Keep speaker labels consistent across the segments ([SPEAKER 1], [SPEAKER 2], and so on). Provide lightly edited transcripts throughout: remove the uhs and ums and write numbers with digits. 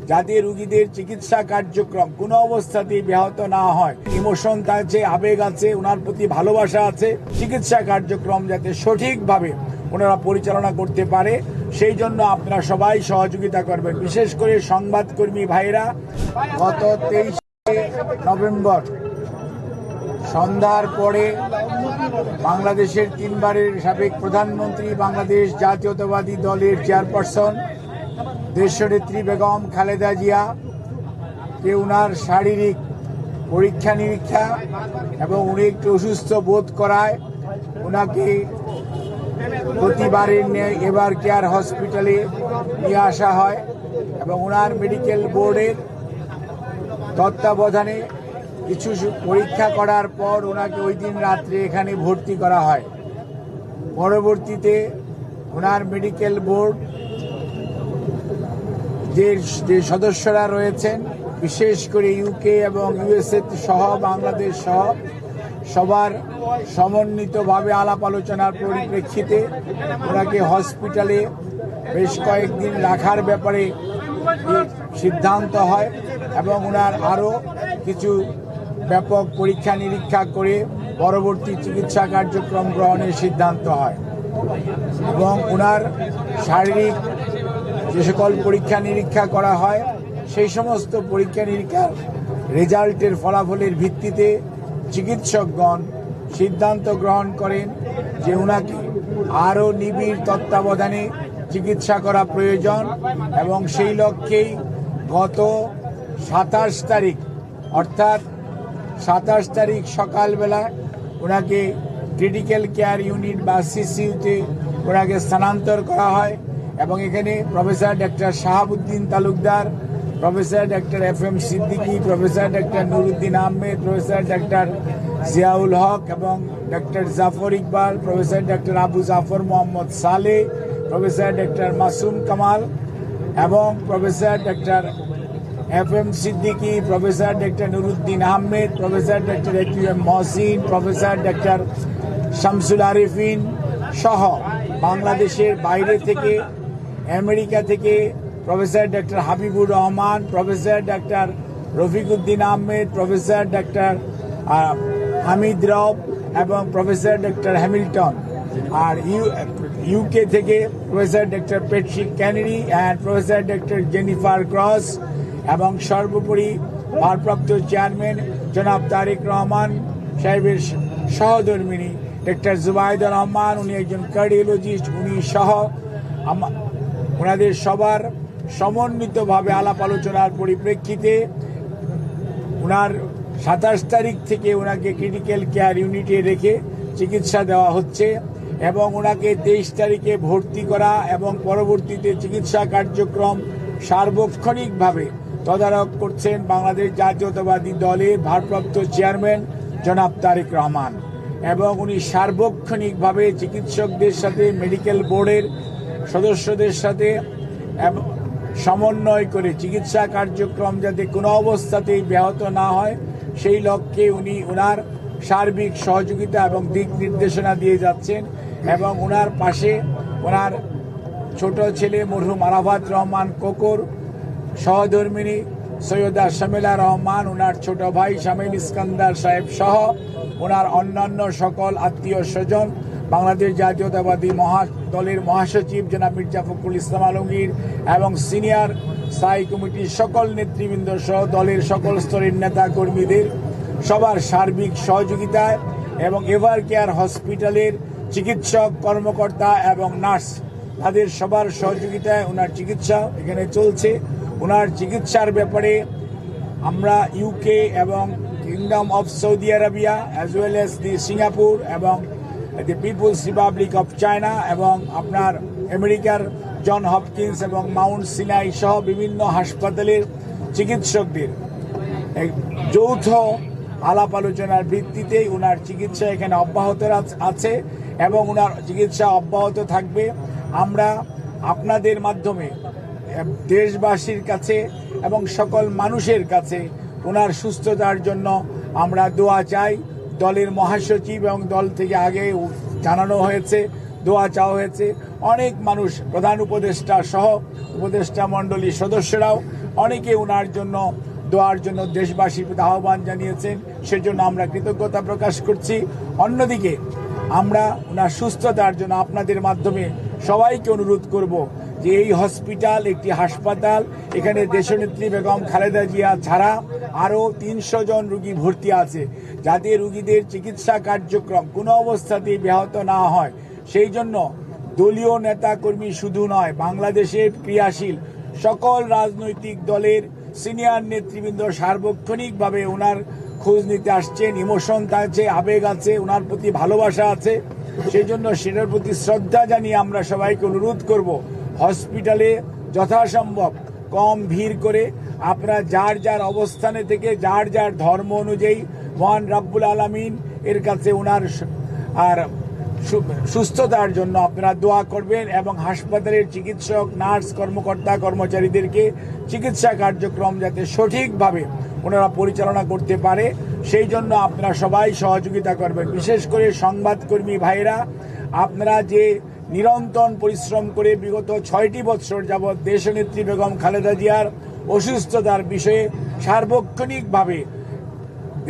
[SPEAKER 1] যাতে রোগীদের চিকিৎসা কার্যক্রম কোনো অবস্থাতেই ব্যাহত না হয়। ইমোশন আছে, আবেগ আছে, ওনার প্রতি ভালোবাসা আছে, চিকিৎসা কার্যক্রম যাতে সঠিকভাবে ওনারা পরিচালনা করতে পারে সেই জন্য আপনারা সবাই সহযোগিতা করবেন। বিশেষ করে সংবাদকর্মী ভাইরা, গত 23 নভেম্বর সন্ধ্যার পরে বাংলাদেশের 3 বারের সাবেক প্রধানমন্ত্রী, বাংলাদেশ জাতীয়তাবাদী দলের চেয়ারপারসন দেশনেত্রী বেগম খালেদা জিয়া কে উনার শারীরিক পরীক্ষা নিরীক্ষা এবং উনি একটু অসুস্থ বোধ করায় ওনাকে প্রতিবারের ন্যায় এবার কেয়ার হসপিটালে নিয়ে আসা হয় এবং ওনার মেডিকেল বোর্ডের তত্ত্বাবধানে কিছু পরীক্ষা করার পর ওনাকে ওই দিন রাত্রে এখানে ভর্তি করা হয়। পরবর্তীতে ওনার মেডিকেল বোর্ড যে সদস্যরা রয়েছেন, বিশেষ করে ইউকে এবং ইউএসএ সহ বাংলাদেশ সহ সবার সমন্বিতভাবে আলাপ আলোচনার পরিপ্রেক্ষিতে ওনাকে হসপিটালে বেশ কয়েকদিন রাখার ব্যাপারে সিদ্ধান্ত হয় এবং ওনার আরও কিছু ব্যাপক পরীক্ষা নিরীক্ষা করে পরবর্তী চিকিৎসা কার্যক্রম গ্রহণের সিদ্ধান্ত হয় এবং ওনার শারীরিক যে সকল পরীক্ষা নিরীক্ষা করা হয় সেই সমস্ত পরীক্ষা নিরীক্ষার রেজাল্টের ফলাফলের ভিত্তিতে চিকিৎসকগণ সিদ্ধান্ত গ্রহণ করেন যে ওনাকে আরও নিবিড় তত্ত্বাবধানে চিকিৎসা করা প্রয়োজন এবং সেই লক্ষ্যেই গত 27 তারিখ অর্থাৎ 27 তারিখ সকালবেলা ওনাকে ক্রিটিক্যাল কেয়ার ইউনিট বা সিসিইউতে ওনাকে স্থানান্তর করা হয় এবং এখানে professor doctor Shahabuddin Talukdar, professor doctor FM Siddiqui, professor doctor Nuruddin Ahmed, professor doctor Ziaul Haq এবং doctor Zafar Iqbal, professor doctor Abu Zafar Mohammad Saleh, professor doctor Masum Kamal এবং professor doctor FM Siddiqui, professor doctor Nuruddin Ahmed, professor doctor AQM Mohsin, professor doctor Shamsul Arefin সহ বাংলাদেশের বাইরে থেকে, আমেরিকা থেকে professor doctor Habibur Rahman, professor doctor Rafiquddin Ahmed, professor doctor Hamid Rab এবং professor doctor Hamilton, আর UK থেকে professor doctor Patrick Kennedy and professor doctor Jennifer cross এবং সর্বোপরি ভারপ্রাপ্ত চেয়ারম্যান জনাব তারেক রহমান সাহেবের সহধর্মিনী ডক্টর জুবাইদুর রহমান, উনি একজন কার্ডিওলজিস্ট, উনি সহ ওনাদের সবার সমন্বিতভাবে আলাপ আলোচনার পরিপ্রেক্ষিতে ওনার 27 তারিখ থেকে ওনাকে ক্রিটিক্যাল কেয়ার ইউনিটে রেখে চিকিৎসা দেওয়া হচ্ছে এবং ওনাকে 23 তারিখে ভর্তি করা এবং পরবর্তীতে চিকিৎসা কার্যক্রম সার্বক্ষণিকভাবে তদারক করছেন বাংলাদেশ জাতীয়তাবাদী দলের ভারপ্রাপ্ত চেয়ারম্যান জনাব তারেক রহমান এবং উনি সার্বক্ষণিকভাবে চিকিৎসকদের সাথে, মেডিকেল বোর্ডের সদস্যদের সাথে সমন্বয় করে চিকিৎসা কার্যক্রম যাতে কোনো অবস্থাতেই ব্যাহত না হয় সেই লক্ষ্যে উনি ওনার সার্বিক সহযোগিতা এবং দিক নির্দেশনা দিয়ে যাচ্ছেন এবং ওনার পাশে ওনার ছোট ছেলে মরহুম আরাফাত রহমান কোকর, সহধর্মিনী সৈয়দা শামিলা রহমান, ওনার ছোট ভাই শামিল ইস্কান্দার সাহেব সহ ওনার অন্যান্য সকল আত্মীয় স্বজন, বাংলাদেশ জাতীয়তাবাদী দলের মহাসচিব জনাব মির্জা ফখরুল ইসলাম আলমগীর এবং সিনিয়র স্থায়ী কমিটির সকল নেতৃবৃন্দ সহ দলের সকল স্তরের নেতা কর্মীদের সবার সার্বিক সহযোগিতায় এবং এভার কেয়ার হসপিটালের চিকিৎসক, কর্মকর্তা এবং নার্স তাদের সবার সহযোগিতায় ওনার চিকিৎসা এখানে চলছে। ওনার চিকিৎসার ব্যাপারে আমরা ইউকে এবং kingdom of Saudi Arabia as well as the Singapore এবং দি পিপলস রিপাবলিক অফ চায়না এবং আপনার আমেরিকার জন হপকিন্স এবং মাউন্ট সিনাই সহ বিভিন্ন হাসপাতালের চিকিৎসকদের যৌথ আলাপ আলোচনার ভিত্তিতে ওনার চিকিৎসা এখানে অব্যাহত আছে এবং ওনার চিকিৎসা অব্যাহত থাকবে। আমরা আপনাদের মাধ্যমে দেশবাসীর কাছে এবং সকল মানুষের কাছে ওনার সুস্থতার জন্য আমরা দোয়া চাই। দলের মহাসচিব এবং দল থেকে আগে জানানো হয়েছে, দোয়া চাওয়া হয়েছে। অনেক মানুষ, প্রধান উপদেষ্টা সহ উপদেষ্টা মণ্ডলীর সদস্যরাও অনেকে ওনার জন্য দোয়ার জন্য দেশবাসীর প্রতি আহ্বান জানিয়েছেন, সেজন্য আমরা কৃতজ্ঞতা প্রকাশ করছি। অন্যদিকে আমরা ওনার সুস্থতার জন্য আপনাদের মাধ্যমে সবাইকে অনুরোধ করব যে এই হসপিটাল একটি হাসপাতাল, এখানে দেশনেত্রী বেগম খালেদা জিয়া ছাড়া আরও 300 জন রুগী ভর্তি আছে, যাতে রুগীদের চিকিৎসা কার্যক্রম কোনো অবস্থাতেই ব্যাহত না হয়। সেই জন্য দলীয় নেতাকর্মী শুধু নয়, বাংলাদেশের ক্রিয়াশীল সকল রাজনৈতিক দলের সিনিয়র নেতৃবৃন্দ সার্বক্ষণিকভাবে ওনার খোঁজ নিতে আসছেন। ইমোশন আছে, আবেগ আছে, ওনার প্রতি ভালোবাসা আছে। সেই জন্য সেটার প্রতি শ্রদ্ধা জানিয়ে আমরা সবাইকে অনুরোধ করব, হসপিটালে যথাসম্ভব কম ভিড় করে আপনারা যার যার অবস্থানে থেকে যার যার ধর্ম অনুযায়ী মহান রাব্বুল আলামিন এর কাছে ওনার আর সুস্থতার জন্য আপনারা দোয়া করবেন এবং হাসপাতালের চিকিৎসক, নার্স, কর্মকর্তা, কর্মচারীদেরকে চিকিৎসা কার্যক্রম যাতে সঠিকভাবে ওনারা পরিচালনা করতে পারে সেই জন্য আপনারা সবাই সহযোগিতা করবেন। বিশেষ করে সংবাদকর্মী ভাইরা, আপনারা যে নিরন্তর পরিশ্রম করে বিগত 6টি বছর যাবৎ দেশনেত্রী বেগম খালেদা জিয়ার অসুস্থতার বিষয়ে সার্বক্ষণিকভাবে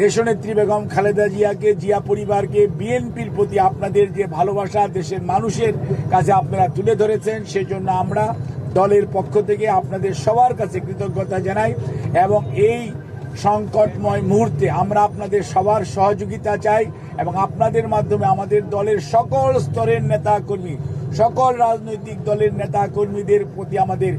[SPEAKER 1] দেশনেত্রী বেগম খালেদা জিয়াকে, জিয়া পরিবারকে, বিএনপির প্রতি আপনাদের যে ভালোবাসা দেশের মানুষের কাছে আপনারা তুলে ধরেছেন, সেজন্য আমরা দলের পক্ষ থেকে আপনাদের সবার কাছে কৃতজ্ঞতা জানাই এবং এই সংকটময় মুহূর্তে আমরা আপনাদের সবার সহযোগিতা চাই এবং আপনাদের মাধ্যমে আমাদের দলের সকল স্তরের নেতা কর্মী, সকল রাজনৈতিক দলের নেতা কর্মীদের প্রতি আমাদের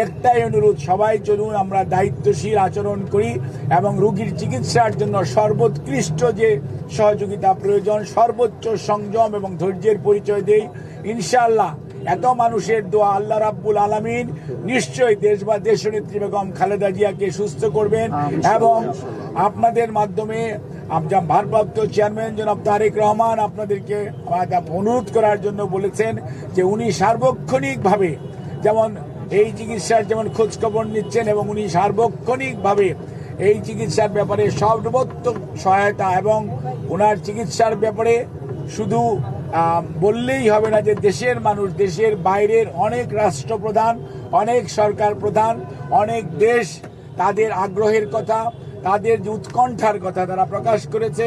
[SPEAKER 1] একটাই অনুরোধ, সবাই চলুন আমরা দায়িত্বশীল আচরণ করি এবং রোগীর চিকিৎসার জন্য সর্বোৎকৃষ্ট যে সহযোগিতা প্রয়োজন সর্বোচ্চ সংযম এবং ধৈর্যের পরিচয় দেই। ইনশাআল্লাহ এত মানুষের দোয়া আল্লাহ রাব্বুল আলামিন নিশ্চয়ই দেশনেত্রী বেগম খালেদা জিয়াকে সুস্থ করবেন এবং আপনাদের মাধ্যমে ভারপ্রাপ্ত চেয়ারম্যান জনাব তারেক রহমান আপনাদেরকে অনুরোধ করার জন্য বলেছেন যে উনি সার্বক্ষণিকভাবে যেমন এই চিকিৎসার যেমন খোঁজ খবর নিচ্ছেন এবং উনি সার্বক্ষণিকভাবে এই চিকিৎসার ব্যাপারে সর্বোত্তম সহায়তা এবং ওনার চিকিৎসার ব্যাপারে শুধু বললেই হবে না যে দেশের মানুষ, দেশের বাইরের অনেক রাষ্ট্রপ্রধান, অনেক সরকার প্রধান, অনেক দেশ তাদের আগ্রহের কথা, তাদের যে উৎকণ্ঠার কথা তারা প্রকাশ করেছে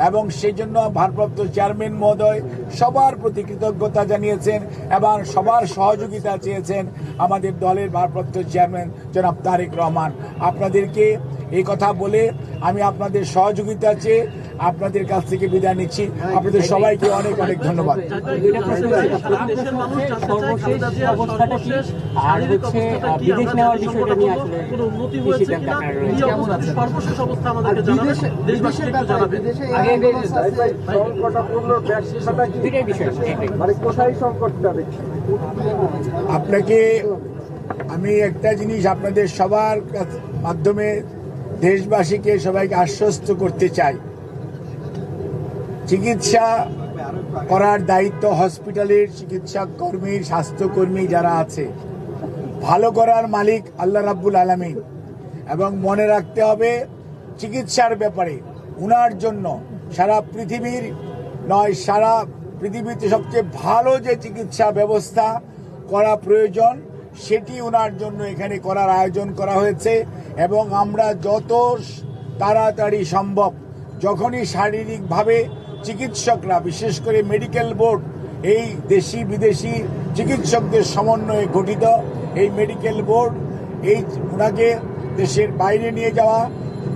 [SPEAKER 1] এবং সেই জন্য ভারপ্রাপ্ত চেয়ারম্যান মহোদয় সবার প্রতি কৃতজ্ঞতা জানিয়েছেন এবং সবার সহযোগিতা চেয়েছেন আমাদের দলের ভারপ্রাপ্ত চেয়ারম্যান জনাব তারেক রহমান। আপনাদেরকে এই কথা বলে আমি আপনাদের সহযোগিতা চেয়ে আপনাদের কাছ থেকে বিদায় নিচ্ছি। আপনাদের সবাইকে অনেক অনেক ধন্যবাদ। আপনাকে আমি একটা জিনিস আপনাদের সবার মাধ্যমে দেশবাসীকে সবাইকে আশ্বস্ত করতে চাই, চিকিৎসা করার দায়িত্ব হসপিটালের চিকিৎসা কর্মী, স্বাস্থ্যকর্মী যারা আছে, ভালো করার মালিক আল্লাহ রাব্বুল আলামিন। এবং মনে রাখতে হবে চিকিৎসার ব্যাপারে উনার জন্য সারা পৃথিবীর নয়, সারা পৃথিবীতে সবচেয়ে ভালো যে চিকিৎসা ব্যবস্থা করা প্রয়োজন সেটি উনার জন্য এখানে করার আয়োজন করা হয়েছে এবং আমরা যত তাড়াতাড়ি সম্ভব, যখনই শারীরিকভাবে চিকিৎসকরা, বিশেষ করে মেডিকেল বোর্ড, এই দেশি বিদেশি চিকিৎসকদের সমন্বয়ে গঠিত এই মেডিকেল বোর্ড এই ওনাকে দেশের বাইরে নিয়ে যাওয়া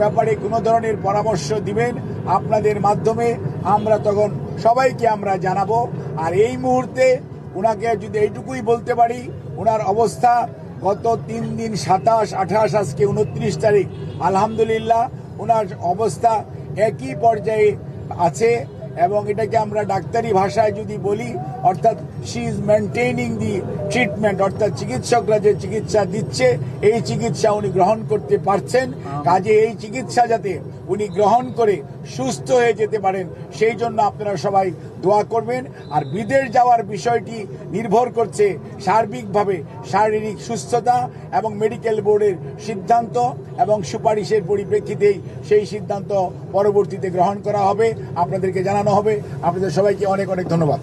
[SPEAKER 1] ব্যাপারে কোনো ধরনের পরামর্শ দিবেন আপনাদের মাধ্যমে, আমরা তখন সবাইকে আমরা জানাবো। আর এই মুহূর্তে ওনাকে যদি এইটুকুই বলতে পারি, ওনার অবস্থা গত 3 দিন 27, 28, আজকে 29 তারিখ, আলহামদুলিল্লাহ ওনার অবস্থা একই পর্যায়ে আছে এবং এটাকে আমরা ডাক্তারি ভাষায় যদি বলি অর্থাৎ শি ইজ মেনটেইনিং দি ট্রিটমেন্ট, অর্থাৎ চিকিৎসকরা যে চিকিৎসা দিচ্ছে এই চিকিৎসা উনি গ্রহণ করতে পারছেন। কাজে এই চিকিৎসা যাতে উনি গ্রহণ করে সুস্থ হয়ে যেতে পারেন সেই জন্য আপনারা সবাই দোয়া করবেন। আর বিদেশ যাওয়ার বিষয়টি নির্ভর করছে সার্বিকভাবে শারীরিক সুস্থতা এবং মেডিকেল বোর্ডের সিদ্ধান্ত এবং সুপারিশের পরিপ্রেক্ষিতেই সেই সিদ্ধান্ত পরবর্তীতে গ্রহণ করা হবে, আপনাদেরকে জানানো হবে। আপনাদের সবাইকে অনেক অনেক ধন্যবাদ।